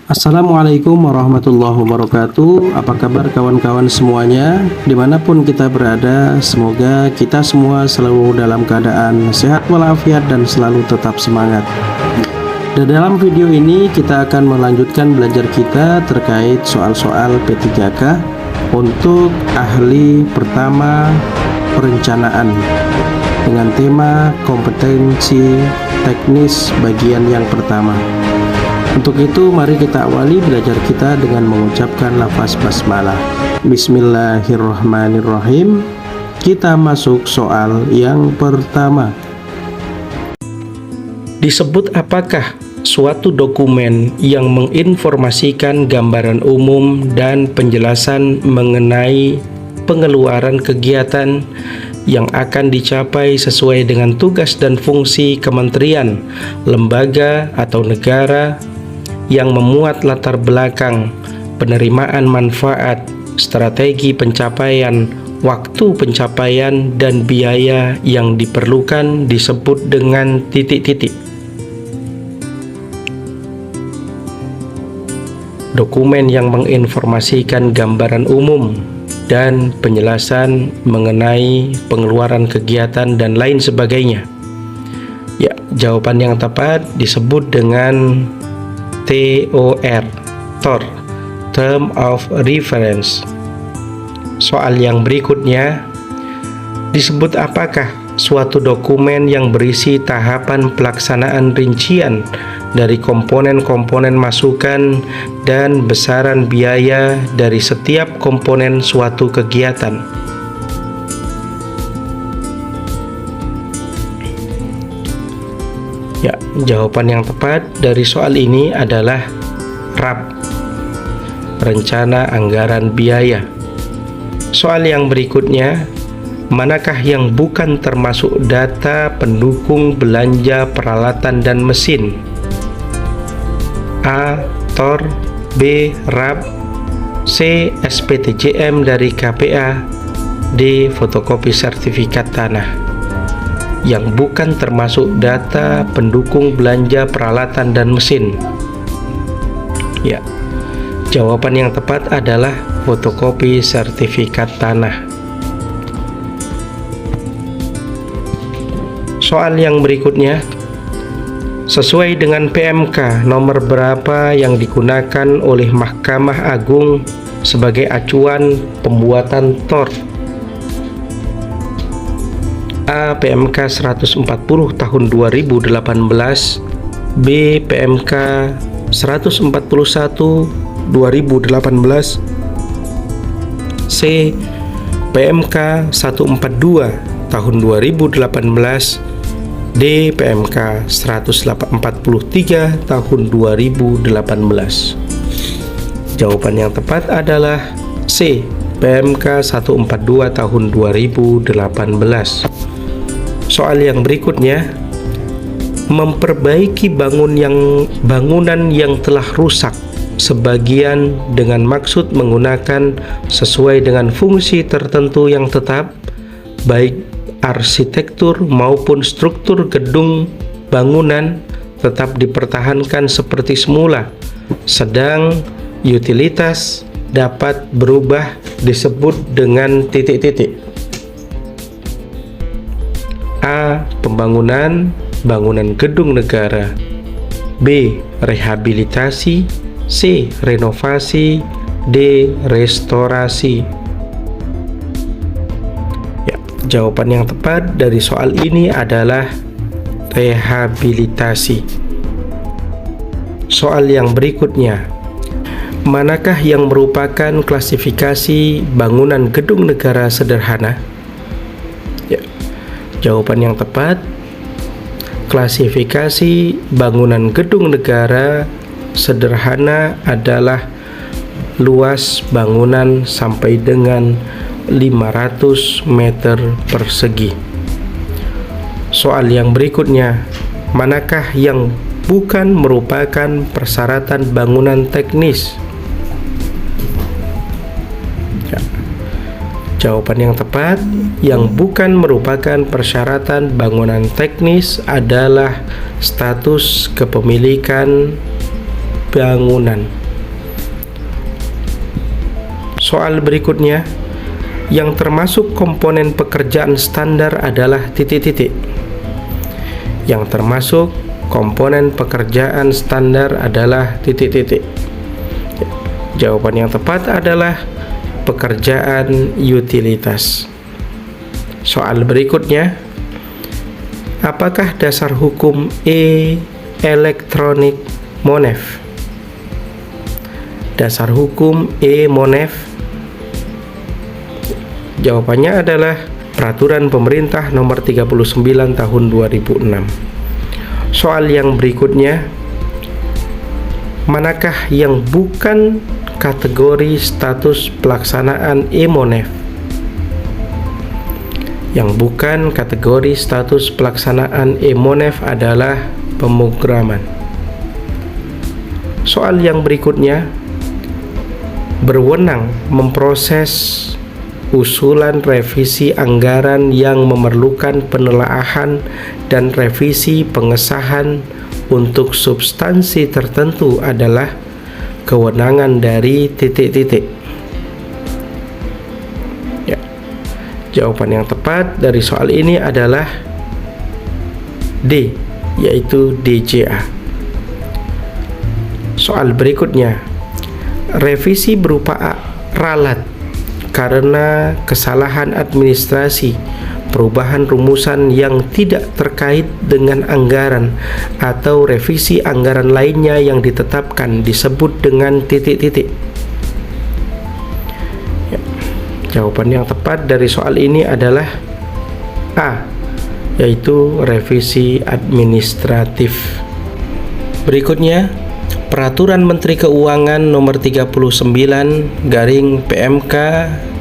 Assalamualaikum warahmatullahi wabarakatuh. Apa kabar kawan-kawan semuanya? Dimanapun kita berada, semoga kita semua selalu dalam keadaan sehat walafiat dan selalu tetap semangat. Dan dalam video ini kita akan melanjutkan belajar kita terkait soal-soal P3K untuk ahli pertama perencanaan dengan tema kompetensi teknis bagian yang pertama. Untuk itu mari kita awali belajar kita dengan mengucapkan lafaz basmalah. Bismillahirrahmanirrahim. Kita masuk soal yang pertama. Disebut apakah suatu dokumen yang menginformasikan gambaran umum dan penjelasan mengenai pengeluaran kegiatan yang akan dicapai sesuai dengan tugas dan fungsi kementerian, lembaga, atau negara, yang memuat latar belakang penerimaan manfaat, strategi pencapaian, waktu pencapaian, dan biaya yang diperlukan disebut dengan titik-titik. Dokumen yang menginformasikan gambaran umum dan penjelasan mengenai pengeluaran kegiatan dan lain sebagainya. Ya, jawaban yang tepat disebut dengan TOR, Term of Reference. Soal yang berikutnya, disebut apakah suatu dokumen yang berisi tahapan pelaksanaan rincian dari komponen-komponen masukan dan besaran biaya dari setiap komponen suatu kegiatan. Ya, jawaban yang tepat dari soal ini adalah RAB, Rencana Anggaran Biaya. Soal yang berikutnya, manakah yang bukan termasuk data pendukung belanja peralatan dan mesin? A. TOR, B. RAB, C. SPTJM dari KPA, D. Fotokopi sertifikat tanah. Yang bukan termasuk data pendukung belanja peralatan dan mesin. Ya, jawaban yang tepat adalah fotokopi sertifikat tanah. Soal yang berikutnya, sesuai dengan PMK nomor berapa yang digunakan oleh Mahkamah Agung sebagai acuan pembuatan TOR? A. PMK 140 tahun 2018, B. PMK 141 2018, C. PMK 142 tahun 2018, D. PMK 143 tahun 2018. Jawaban yang tepat adalah C. PMK 142 tahun 2018. Soal yang berikutnya, memperbaiki bangunan yang telah rusak sebagian dengan maksud menggunakan sesuai dengan fungsi tertentu yang tetap, baik arsitektur maupun struktur gedung bangunan tetap dipertahankan seperti semula, sedang utilitas dapat berubah disebut dengan titik-titik. A. Pembangunan bangunan gedung negara, B. Rehabilitasi, C. Renovasi, D. Restorasi. Ya, jawaban yang tepat dari soal ini adalah rehabilitasi. Soal yang berikutnya, manakah yang merupakan klasifikasi bangunan gedung negara sederhana? Ya, jawaban yang tepat, klasifikasi bangunan gedung negara sederhana adalah luas bangunan sampai dengan 500 meter persegi. Soal yang berikutnya, manakah yang bukan merupakan persyaratan bangunan teknis? Jawaban yang tepat, yang bukan merupakan persyaratan bangunan teknis adalah status kepemilikan bangunan. Soal berikutnya, yang termasuk komponen pekerjaan standar adalah titik-titik. Yang termasuk komponen pekerjaan standar adalah titik-titik. Jawaban yang tepat adalah pekerjaan utilitas. Soal berikutnya, apakah dasar hukum elektronik Monef? Dasar hukum Monef, jawabannya adalah Peraturan Pemerintah Nomor 39 Tahun 2006. Soal yang berikutnya, manakah yang bukan kategori status pelaksanaan Monef? Yang bukan kategori status pelaksanaan Monef adalah pemrograman. Soal yang berikutnya, berwenang memproses usulan revisi anggaran yang memerlukan penelaahan dan revisi pengesahan untuk substansi tertentu adalah kewenangan dari titik-titik. Ya. Jawaban yang tepat dari soal ini adalah D, yaitu DJA. Soal berikutnya, revisi berupa ralat karena kesalahan administrasi, perubahan rumusan yang tidak terkait dengan anggaran, atau revisi anggaran lainnya yang ditetapkan disebut dengan titik-titik. Ya. Jawaban yang tepat dari soal ini adalah A, yaitu revisi administratif. Berikutnya, Peraturan Menteri Keuangan Nomor 39 PMK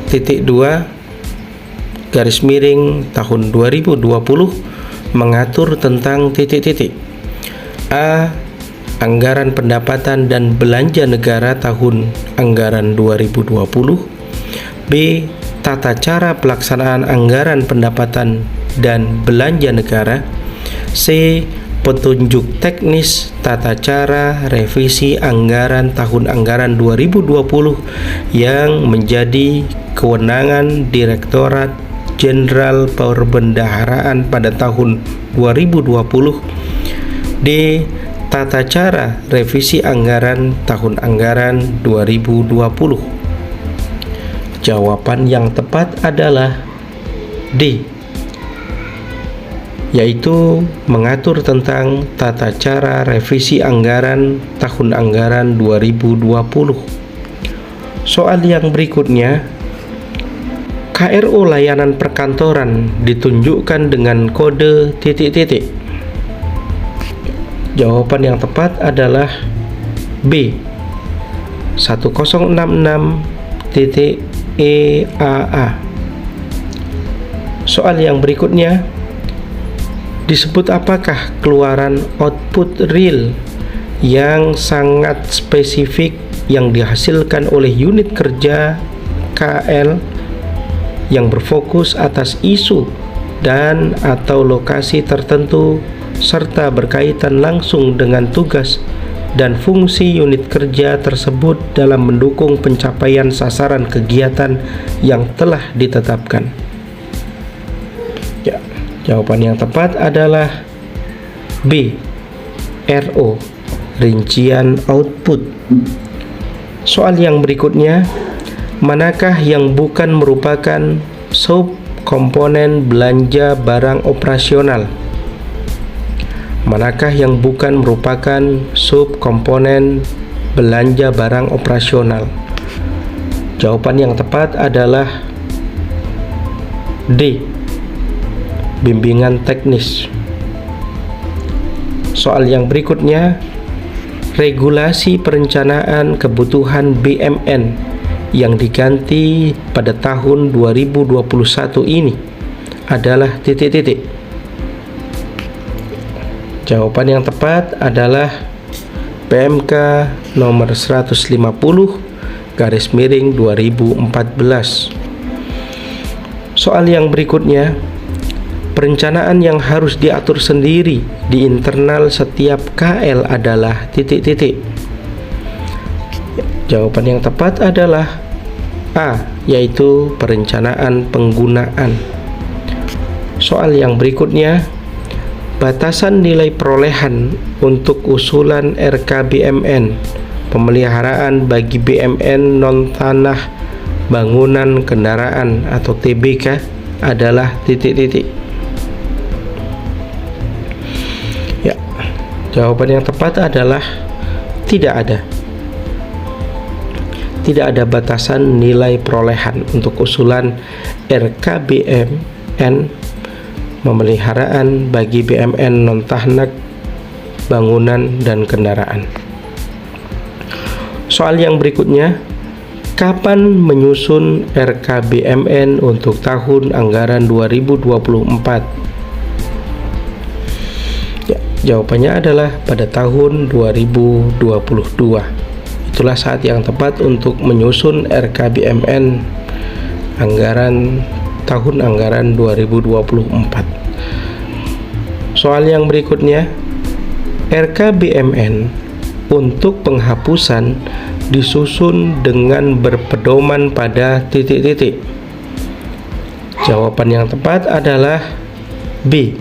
titik 2 garis miring tahun 2020 mengatur tentang titik-titik. A. Anggaran pendapatan dan belanja negara tahun anggaran 2020. B. Tata cara pelaksanaan anggaran pendapatan dan belanja negara. C. Petunjuk teknis tata cara revisi anggaran tahun anggaran 2020 yang menjadi kewenangan Direktorat Jenderal Perbendaharaan pada tahun 2020. D. Tata cara revisi anggaran tahun anggaran 2020. Jawaban yang tepat adalah D, yaitu mengatur tentang tata cara revisi anggaran tahun anggaran 2020. Soal yang berikutnya, KRO layanan perkantoran ditunjukkan dengan kode titik-titik. Jawaban yang tepat adalah B, 1066.EAA. Soal yang berikutnya, disebut apakah keluaran output real yang sangat spesifik yang dihasilkan oleh unit kerja KL yang berfokus atas isu dan atau lokasi tertentu serta berkaitan langsung dengan tugas dan fungsi unit kerja tersebut dalam mendukung pencapaian sasaran kegiatan yang telah ditetapkan. Ya. Jawaban yang tepat adalah B, RO, rincian output. Soal yang berikutnya, manakah yang bukan merupakan subkomponen belanja barang operasional? Manakah yang bukan merupakan subkomponen belanja barang operasional? Jawaban yang tepat adalah D, bimbingan teknis. Soal yang berikutnya, regulasi perencanaan kebutuhan BMN yang diganti pada tahun 2021 ini adalah titik-titik. Jawaban yang tepat adalah PMK nomor 150 garis miring 2014. Soal yang berikutnya, perencanaan yang harus diatur sendiri di internal setiap KL adalah titik-titik. Jawaban yang tepat adalah A, yaitu perencanaan penggunaan. Soal yang berikutnya, batasan nilai perolehan untuk usulan RKBMN pemeliharaan bagi BMN non-tanah bangunan kendaraan atau TBK adalah titik-titik. Ya, jawaban yang tepat adalah tidak ada. Tidak ada batasan nilai perolehan untuk usulan RKBMN pemeliharaan bagi BMN non-tanah bangunan dan kendaraan. Soal yang berikutnya, kapan menyusun RKBMN untuk tahun anggaran 2024? Ya, jawabannya adalah pada tahun 2022. Itulah saat yang tepat untuk menyusun RKBMN anggaran tahun anggaran 2024. Soal yang berikutnya, RKBMN untuk penghapusan disusun dengan berpedoman pada titik-titik. Jawaban yang tepat adalah B,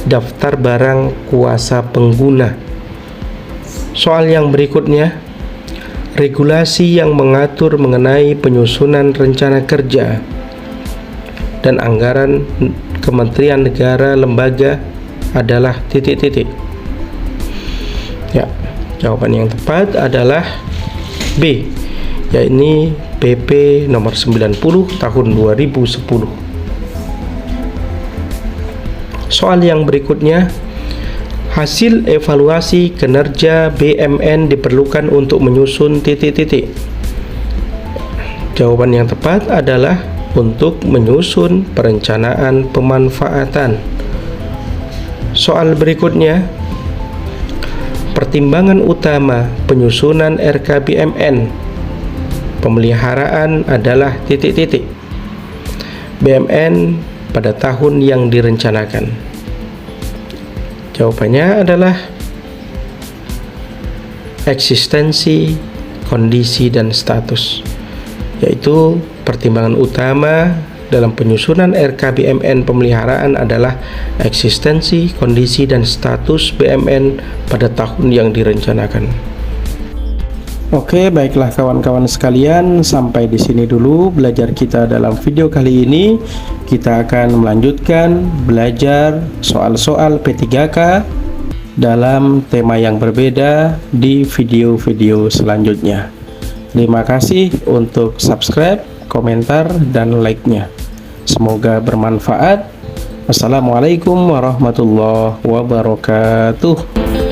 daftar barang kuasa pengguna. Soal yang berikutnya, regulasi yang mengatur mengenai penyusunan rencana kerja dan anggaran Kementerian Negara Lembaga adalah titik-titik. Ya, jawaban yang tepat adalah B, yaitu PP nomor 90 tahun 2010. Soal yang berikutnya, hasil evaluasi kinerja BMN diperlukan untuk menyusun titik-titik. Jawaban yang tepat adalah untuk menyusun perencanaan pemanfaatan. Soal berikutnya, pertimbangan utama penyusunan RKBMN pemeliharaan adalah titik-titik BMN pada tahun yang direncanakan. Jawabannya adalah eksistensi, kondisi, dan status, yaitu pertimbangan utama dalam penyusunan RKBMN pemeliharaan adalah eksistensi, kondisi, dan status BMN pada tahun yang direncanakan. Oke, baiklah kawan-kawan sekalian, sampai di sini dulu belajar kita dalam video kali ini. Kita akan melanjutkan belajar soal-soal P3K dalam tema yang berbeda di video-video selanjutnya. Terima kasih untuk subscribe, komentar, dan like-nya. Semoga bermanfaat. Wassalamualaikum warahmatullahi wabarakatuh.